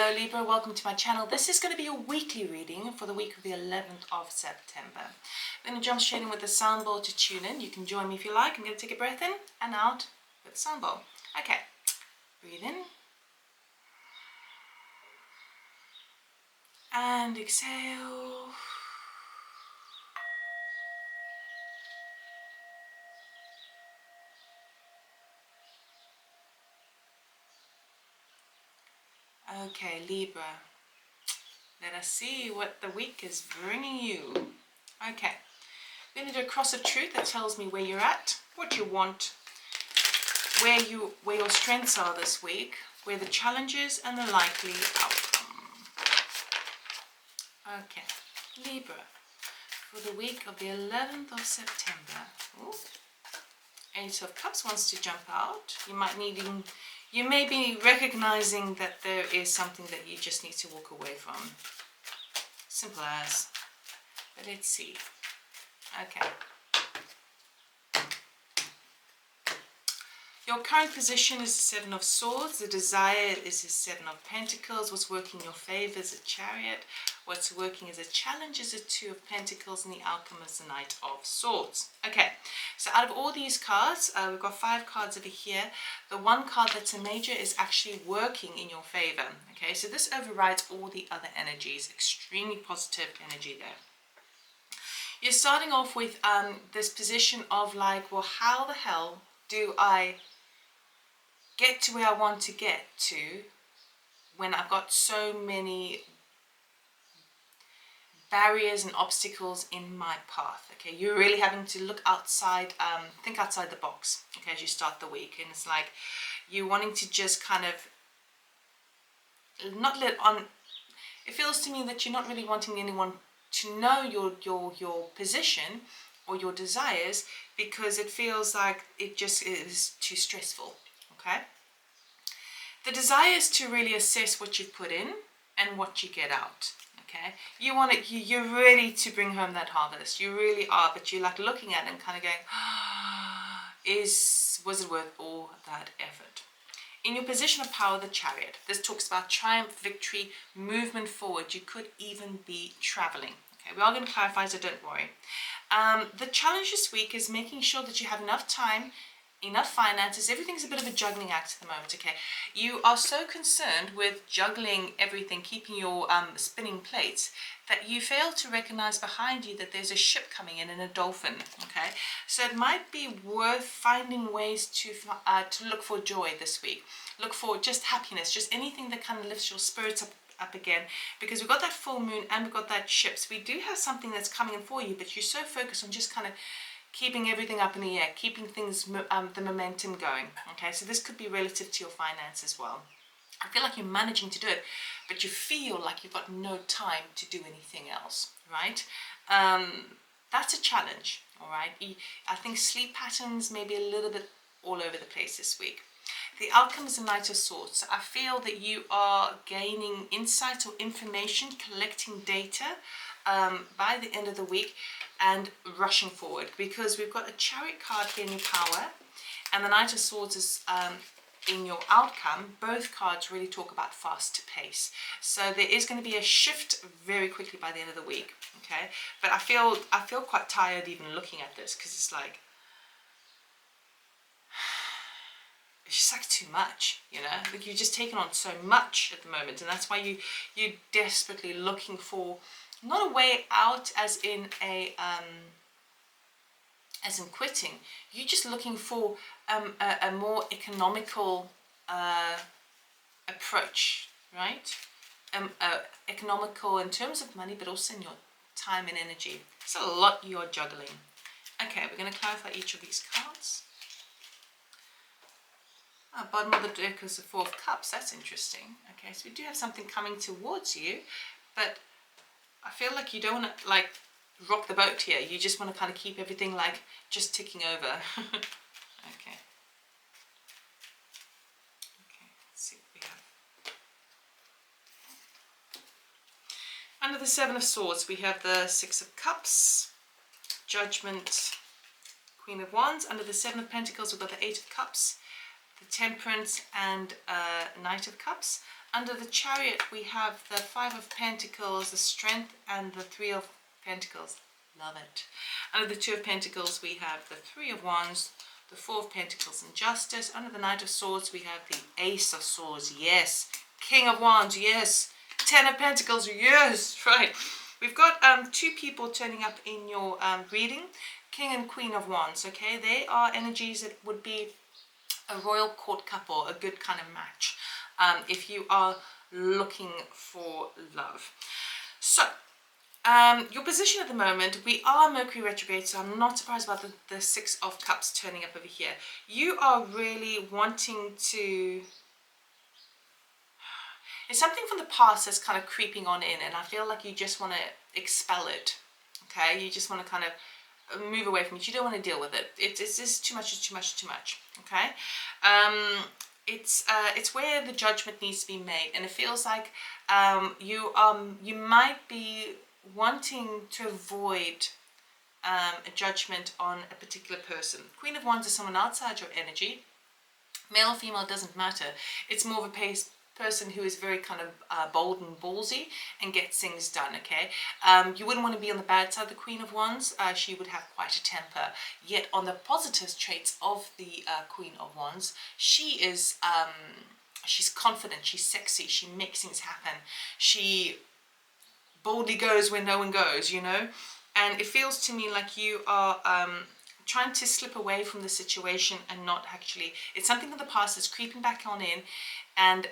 Hello Libra, welcome to my channel. This is going to be a weekly reading for the week of the 11th of September. I'm going to jump straight in with the sound bowl to tune in. You can join me if you like. I'm going to take a breath in and out with the sound bowl. Okay, breathe in and exhale. Okay, Libra, let us see what the week is bringing you. Okay, we're going to do a cross of truth that tells me where you're at, what you want, where your strengths are this week, where the challenges and the likely outcome. Okay, Libra, for the week of the 11th of September. Ooh. Eight of Cups wants to jump out. You may be recognizing that there is something that you just need to walk away from. Simple as. But let's see. Okay. Your current position is the Seven of Swords. The desire is the Seven of Pentacles. What's working in your favor is a Chariot. What's working as a challenge is a Two of Pentacles, and the outcome is the Knight of Swords. Okay, so out of all these cards, we've got 5 cards over here. The one card that's a major is actually working in your favor. Okay, so this overrides all the other energies. Extremely positive energy there. You're starting off with this position of like, well, how the hell do I get to where I want to get to when I've got so many barriers and obstacles in my path? Okay, you're really having to look outside, think outside the box, okay, as you start the week. And it's like you wanting to just kind of not let on. It feels to me that you're not really wanting anyone to know your position or your desires, because it feels like it just is too stressful. Okay, the desire is to really assess what you've put in and what you get out. Okay, you're ready to bring home that harvest. You really are, but you're like looking at it and kind of going, was it worth all that effort? In your position of power, the Chariot. This talks about triumph, victory, movement forward. You could even be traveling. Okay, we are going to clarify, so don't worry. The challenge this week is making sure that you have enough time, enough finances. Everything's a bit of a juggling act at the moment. Okay, you are so concerned with juggling everything, keeping your spinning plates, that you fail to recognize behind you that there's a ship coming in and a dolphin. Okay, so it might be worth finding ways to look for joy this week. Look for just happiness, just anything that kind of lifts your spirits up again, because we've got that full moon and we've got that ship. So we do have something that's coming in for you, but you're so focused on just kind of keeping everything up in the air, keeping things, the momentum going. Okay, so this could be relative to your finance as well. I feel like you're managing to do it, but you feel like you've got no time to do anything else, right? That's a challenge, all right? I think sleep patterns may be a little bit all over the place this week. The outcome is a Knight of Swords. So I feel that you are gaining insight or information, collecting data by the end of the week and rushing forward, because we've got a Chariot card gaining power and the Knight of Swords is in your outcome. Both cards really talk about fast pace. So there is going to be a shift very quickly by the end of the week. Okay, but I feel quite tired even looking at this, because it's like, it's just like too much, you know, like you've just taken on so much at the moment, and that's why you're desperately looking for not a way out as in quitting. You're just looking for a more economical approach, right? Economical in terms of money, but also in your time and energy. It's a lot you are juggling. Okay, we're going to clarify each of these cards. Bottom of the deck is the Four of Cups. That's interesting. Okay, so we do have something coming towards you, but I feel like you don't want to like rock the boat here. You just want to kind of keep everything like just ticking over. Okay. Okay, let's see what we have. Under the Seven of Swords, we have the Six of Cups, Judgment, Queen of Wands. Under the Seven of Pentacles, we've got the Eight of Cups, the Temperance, and Knight of Cups. Under the Chariot, we have the Five of Pentacles, the Strength, and the Three of Pentacles. Love it. Under the Two of Pentacles, we have the Three of Wands, the Four of Pentacles, and Justice. Under the Knight of Swords, we have the Ace of Swords. Yes. King of Wands. Yes. Ten of Pentacles. Yes. Right. We've got two people turning up in your reading. King and Queen of Wands. Okay. They are energies that would be a royal court couple, a good kind of match, if you are looking for love. So, your position at the moment, we are Mercury retrograde, so I'm not surprised about the Six of Cups turning up over here. You are really wanting to... It's something from the past that's kind of creeping on in, and I feel like you just want to expel it, okay? You just want to kind of move away from it. You don't want to deal with it. It's just too much, it's too much, too much, okay? It's where the judgment needs to be made, and it feels like you might be wanting to avoid a judgment on a particular person. Queen of Wands is someone outside your energy. Male or female doesn't matter. It's more of a person who is very kind of bold and ballsy and gets things done, okay? You wouldn't want to be on the bad side of the Queen of Wands. She would have quite a temper. Yet on the positive traits of the Queen of Wands, she is she's confident, she's sexy, she makes things happen, she boldly goes where no one goes, you know? And it feels to me like you are trying to slip away from the situation and not actually, it's something of the past that's creeping back on in, and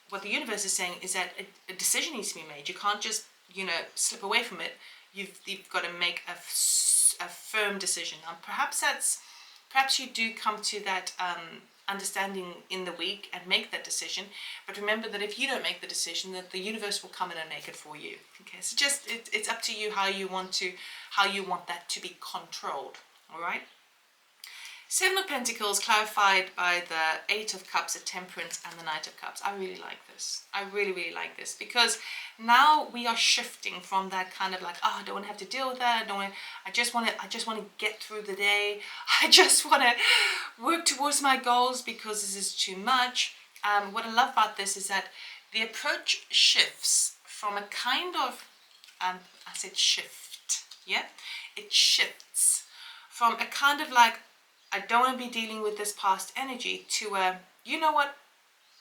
what the universe is saying is that a decision needs to be made. You can't just, you know, slip away from it. You've got to make a firm decision. Now, perhaps you do come to that understanding in the week and make that decision, but remember that if you don't make the decision, that the universe will come in and make it for you. Okay, so just it's up to you how you want that to be controlled. All right. Seven of Pentacles clarified by the Eight of Cups, the Temperance, and the Knight of Cups. I really like this. I really, really like this, because now we are shifting from that kind of like, oh, I don't want to have to deal with that. I just want to get through the day. I just want to work towards my goals because this is too much. What I love about this is that the approach shifts from a kind of, I said shift, yeah? It shifts from a kind of like, I don't want to be dealing with this past energy, to you know what,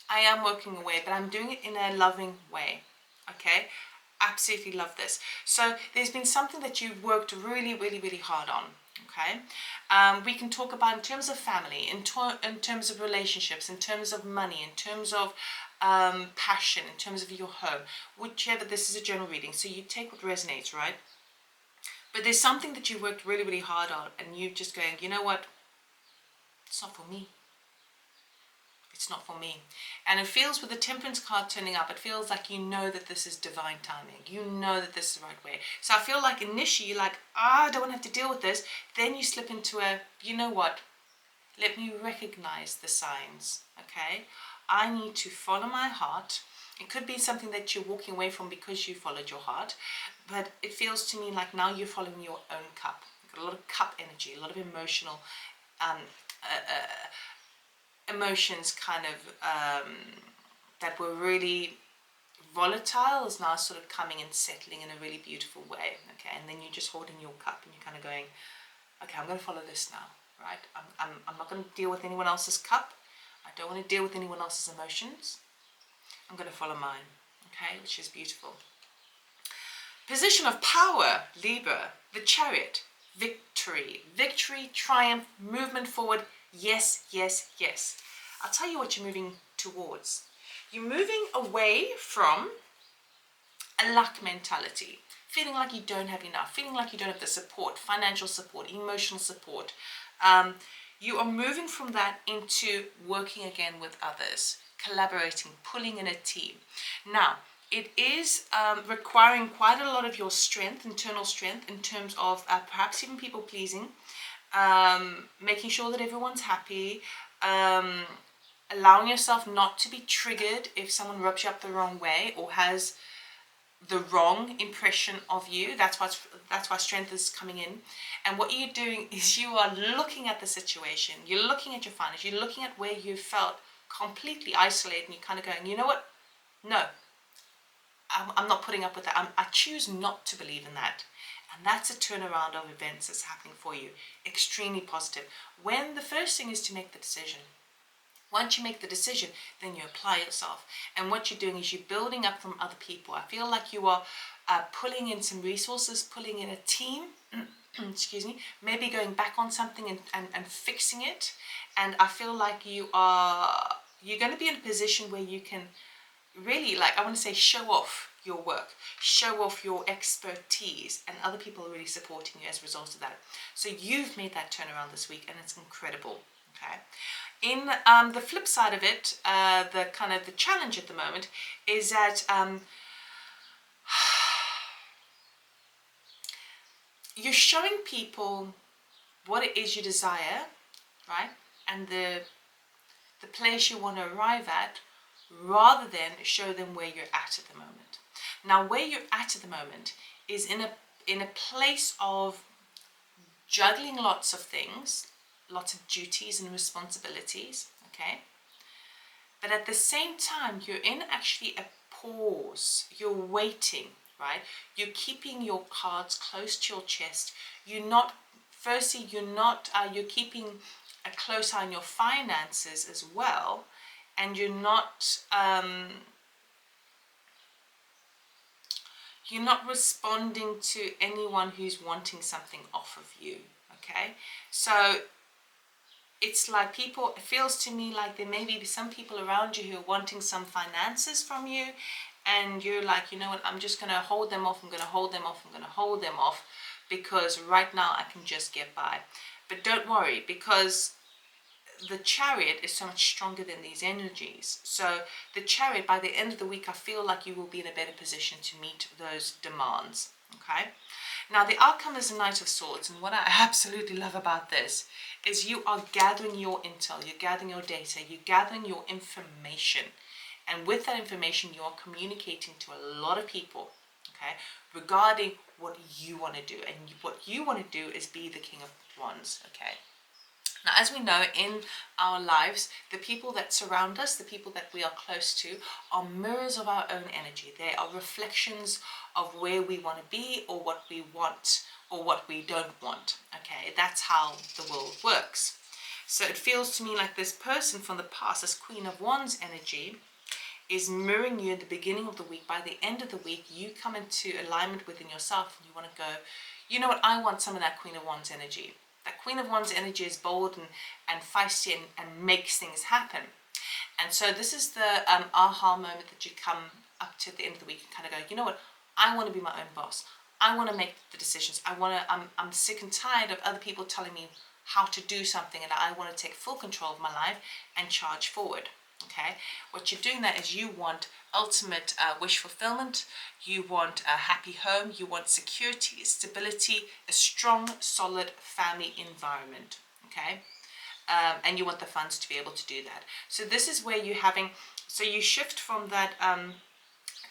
I am working away, but I'm doing it in a loving way, okay? Absolutely love this. So there's been something that you've worked really, really, really hard on, okay? We can talk about in terms of family, in terms of relationships, in terms of money, in terms of passion, in terms of your home, whichever. This is a general reading, so you take what resonates, right? But there's something that you worked really, really hard on, and you're just going, you know what? It's not for me. It's not for me. And it feels, with the Temperance card turning up, it feels like you know that this is divine timing. You know that this is the right way. So I feel like initially you're like, I don't want to have to deal with this. Then you slip into a, you know what? Let me recognize the signs, okay? I need to follow my heart. It could be something that you're walking away from because you followed your heart. But it feels to me like now you're following your own cup. You've got a lot of cup energy, a lot of emotional emotions kind of that were really volatile is now sort of coming and settling in a really beautiful way, okay? And then you're just holding your cup and you're kind of going, okay, I'm going to follow this now, right? I'm not going to deal with anyone else's cup. I don't want to deal with anyone else's emotions. I'm going to follow mine, okay? Which is beautiful. Position of power, Libra, the Chariot. Victory, triumph, movement forward. Yes, yes, yes. I'll tell you what you're moving towards. You're moving away from a lack mentality, feeling like you don't have enough, feeling like you don't have the support, financial support, emotional support. You are moving from that into working again with others, collaborating, pulling in a team. Now, it is requiring quite a lot of your strength, internal strength, in terms of perhaps even people pleasing, making sure that everyone's happy, allowing yourself not to be triggered if someone rubs you up the wrong way or has the wrong impression of you. That's why strength is coming in. And what you're doing is you are looking at the situation, you're looking at your finances, you're looking at where you felt completely isolated, and you're kind of going, you know what? No, I'm not putting up with that. I choose not to believe in that. And that's a turnaround of events that's happening for you. Extremely positive. When the first thing is to make the decision. Once you make the decision, then you apply yourself. And what you're doing is you're building up from other people. I feel like you are pulling in some resources, pulling in a team, excuse me, maybe going back on something and fixing it. And I feel like you're going to be in a position where you can really, like, I want to say, show off your work, show off your expertise, and other people are really supporting you as a result of that. So you've made that turnaround this week, and it's incredible. Okay. In the flip side of it, the challenge at the moment is that you're showing people what it is you desire, right, and the place you want to arrive at, rather than show them where you're at the moment. Now, where you're at the moment is in a place of juggling lots of things, lots of duties and responsibilities, okay? But at the same time, you're in actually a pause. You're waiting, right? You're keeping your cards close to your chest. You're keeping a close eye on your finances as well, and you're not responding to anyone who's wanting something off of you, okay? So it's like it feels to me like there may be some people around you who are wanting some finances from you, and you're like, you know what, I'm just going to hold them off, I'm going to hold them off, because right now I can just get by. But don't worry, because the Chariot is so much stronger than these energies. So the Chariot, by the end of the week, I feel like you will be in a better position to meet those demands, okay? Now, the outcome is a Knight of Swords, and what I absolutely love about this is you are gathering your intel, you're gathering your data, you're gathering your information, and with that information, you are communicating to a lot of people, okay, regarding what you want to do, and what you want to do is be the King of Wands, okay? Now, as we know, in our lives, the people that surround us, the people that we are close to, are mirrors of our own energy. They are reflections of where we want to be, or what we want, or what we don't want. Okay, that's how the world works. So it feels to me like this person from the past, this Queen of Wands energy, is mirroring you at the beginning of the week. By the end of the week, you come into alignment within yourself, and you want to go, you know what, I want some of that Queen of Wands energy. That Queen of Wands energy is bold and feisty and makes things happen. And so this is the aha moment that you come up to at the end of the week and kind of go, you know what, I want to be my own boss. I want to make the decisions. I'm sick and tired of other people telling me how to do something, and I want to take full control of my life and charge forward. Okay, what you're doing, that is you want ultimate wish fulfillment, you want a happy home, you want security, stability, a strong, solid family environment, okay? And you want the funds to be able to do that. So this is where you're having, so you shift from that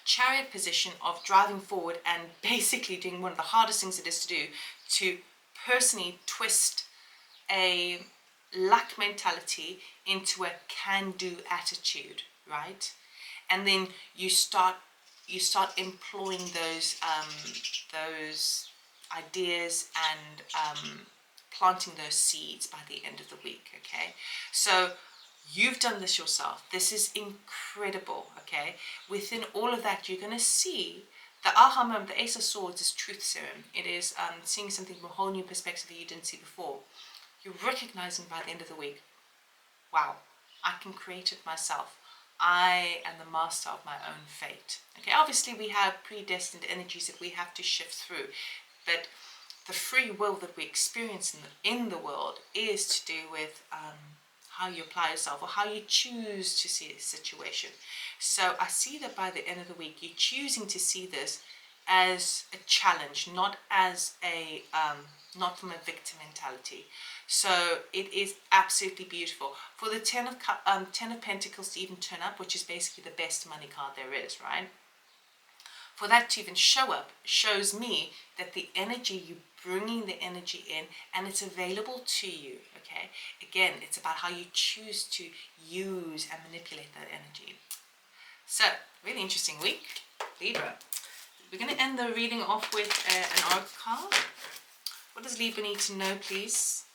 Chariot position of driving forward and basically doing one of the hardest things it is to do, to personally twist a lack mentality into a can-do attitude, right? And then you start employing those ideas and planting those seeds by the end of the week, okay? So you've done this yourself. This is incredible, okay? Within all of that, you're going to see the aha moment. The Ace of Swords is truth serum. It is seeing something from a whole new perspective that you didn't see before. You're recognizing by the end of the week, wow, I can create it myself. I am the master of my own fate. Okay, obviously we have predestined energies that we have to shift through, but the free will that we experience in the world is to do with how you apply yourself, or how you choose to see a situation. So I see that by the end of the week, you're choosing to see this as a challenge, not as a not from a victim mentality. So it is absolutely beautiful. For the Ten of Pentacles to even turn up, which is basically the best money card there is, right? For that to even show up shows me that the energy, you're bringing the energy in, and it's available to you, okay? Again, it's about how you choose to use and manipulate that energy. So, really interesting week, Libra. We're going to end the reading off with an oracle card. What does Libra need to know, please?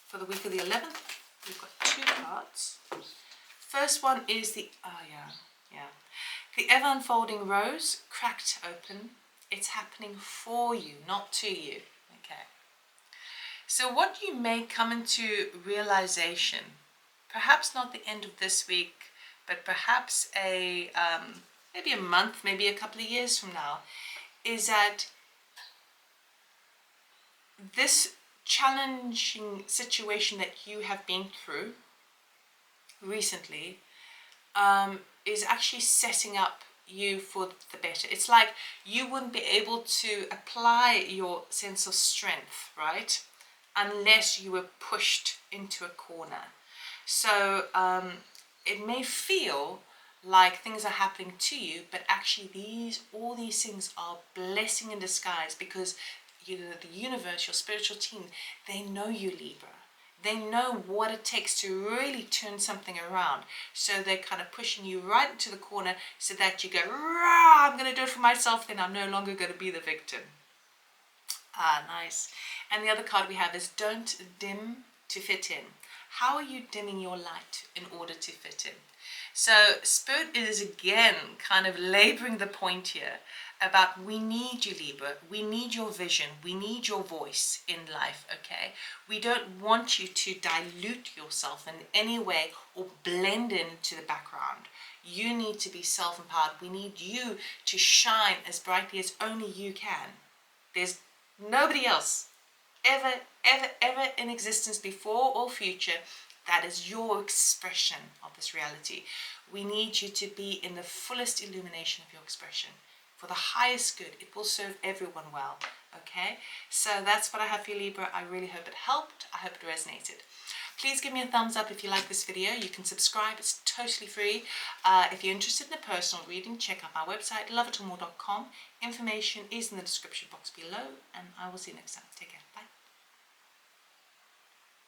For the week of the 11th, we've got 2 cards. First one is the, the ever unfolding rose, cracked open. It's happening for you, not to you. Okay. So what you may come into realization, perhaps not the end of this week, but perhaps maybe a month, maybe a couple of years from now, is that this challenging situation that you have been through recently is actually setting up you for the better. It's like you wouldn't be able to apply your sense of strength, right, unless you were pushed into a corner. So it may feel like things are happening to you, but actually all these things are blessing in disguise, because the universe, your spiritual team, they know you, Libra. They know what it takes to really turn something around. So they're kind of pushing you right into the corner so that you go, rah, I'm going to do it for myself, then I'm no longer going to be the victim. Ah, nice. And the other card we have is don't dim to fit in. How are you dimming your light in order to fit in? So Spirit is again kind of laboring the point here about we need you, Libra. We need your vision. We need your voice in life, okay? We don't want you to dilute yourself in any way or blend into the background. You need to be self-empowered. We need you to shine as brightly as only you can. There's nobody else ever in existence, before or future, that is your expression of this reality. We need you to be in the fullest illumination of your expression for the highest good. It will serve everyone well, okay? So that's what I have for you, Libra. I really hope it helped. I hope it resonated. Please give me a thumbs up if you like this video. You can subscribe. It's totally free. If you're interested in a personal reading, check out my website, loveitallmore.com. Information is in the description box below, and I will see you next time. Take care. Bye.